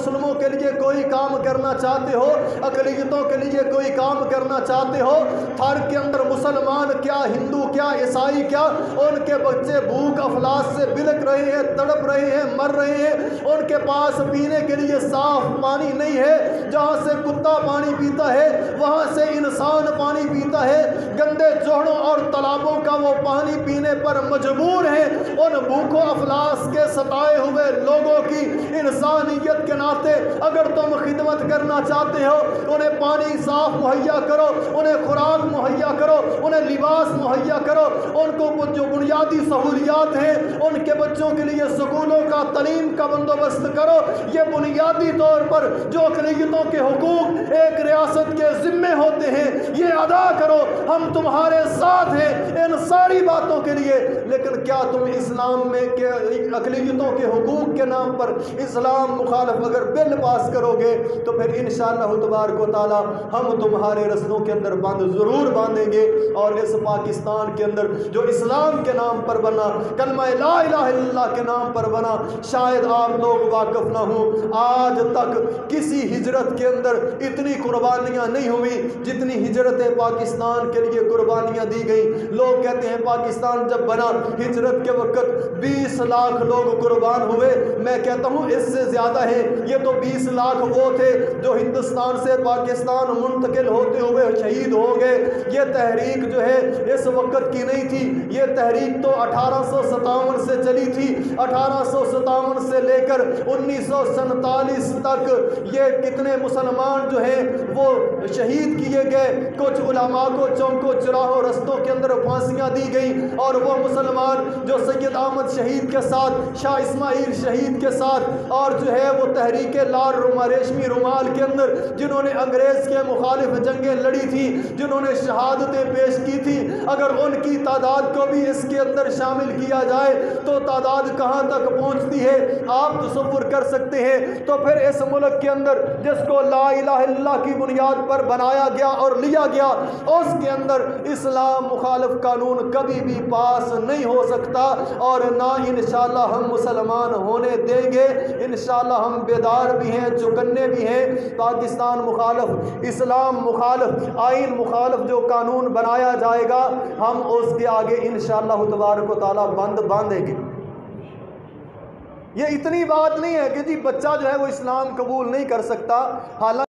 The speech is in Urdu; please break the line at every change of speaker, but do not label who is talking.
مسلموں کے لیے کوئی کام کرنا چاہتے ہو، اقلیتوں کے لیے کوئی کام کرنا چاہتے ہو، تھر کے اندر مسلمان کیا، ہندو کیا، عیسائی کیا، ان کے بچے بھوک افلاس سے بلک رہے ہیں، تڑپ رہے ہیں، مر رہے ہیں، ان کے پاس پینے کے لیے صاف پانی نہیں ہے، جہاں سے کتا پانی پیتا ہے وہاں سے انسان پانی پیتا ہے، گندے جوہڑوں اور تالابوں کا وہ پانی پینے پر مجبور ہیں۔ ان بھوکوں افلاس کے ستائے ہوئے لوگوں کی انسانیت کے ناطے اگر تم خدمت کرنا چاہتے ہو، انہیں پانی صاف مہیا کرو، انہیں خوراک مہیا کرو، انہیں لباس مہیا کرو، ان کو جو بنیادی سہولیات ہیں ان کے بچوں کے لیے سکولوں کا، تعلیم کا بندوبست کرو۔ یہ بنیادی طور پر جو اقلیتوں کے حقوق ایک ریاست کے ذمے ہوتے ہیں یہ ادا کرو، ہم تمہارے ساتھ ہیں ان ساری باتوں کے لیے۔ لیکن کیا تم اسلام میں کہ اقلیتوں کے حقوق کے نام پر اسلام مخالف اگر بل پاس کرو گے تو پھر انشاءاللہ تبارک و تعالی ہم تمہارے رستوں کے اندر بند ضرور باندھیں گے، اور اس پاکستان کے اندر جو اسلام کے نام پر بنا، کلمہ لا الہ الا اللہ کے نام پر بنا، شاید آپ لوگ واقف نہ ہوں، آج تک کسی ہجرت کے اندر اتنی قربانیاں نہیں ہوئی جتنی ہجرت پاکستان کے لیے قربانیاں دی گئی۔ لوگ کہتے ہیں پاکستان جب بنا ہجرت کے وقت 20 لاکھ لوگ قربان ہوئے، میں کہتا ہوں اس سے زیادہ ہے۔ یہ تو 20 لاکھ وہ تھے جو ہندوستان سے پاکستان منتقل ہوتے ہوئے شہید ہو گئے۔ یہ تحریک جو ہے اس وقت کی نہیں تھی، یہ تحریک تو 1857 سے چلی تھی، 1857 سے لے کر 1947 تک یہ کتنے مسلمان جو ہیں وہ شہید کیے گئے، کچھ علماء کو چوکوں چراہوں رستوں کے اندر پھانسیاں دی گئیں، اور وہ مسلمان جو سید احمد شہید کے ساتھ، شاہ اسماعیل شہید کے ساتھ، اور جو ہے وہ تحریک لال ریشمی رومال کے اندر جنہوں نے انگریز کے مخالف جنگیں لڑی تھی، جنہوں نے شہادتیں پیش کی تھی، اگر ان کی تعداد کو بھی اس کے اندر شامل کیا جائے تو تعداد کہاں تک پہنچتی ہے آپ تصور کر سکتے ہیں۔ تو پھر اس ملک کے اندر جس کو لا الہ الا اللہ کی بنیاد پر بنایا گیا اور لیا گیا، اس کے اندر اسلام مخالف قانون کبھی بھی پاس نہیں ہو سکتا، اور نہ انشاءاللہ ہم مسلمان ہونے دیں گے۔ انشاءاللہ ہم بیدار بھی ہیں، چوکنے بھی ہیں۔ پاکستان مخالف، اسلام مخالف، آئین مخالف جو قانون بنایا جائے گا ہم اس کے آگے انشاءاللہ تبارک و تعالی بند باندھیں گے۔ یہ اتنی بات نہیں ہے کہ جی بچہ جو ہے وہ اسلام قبول نہیں کر سکتا، حالانکہ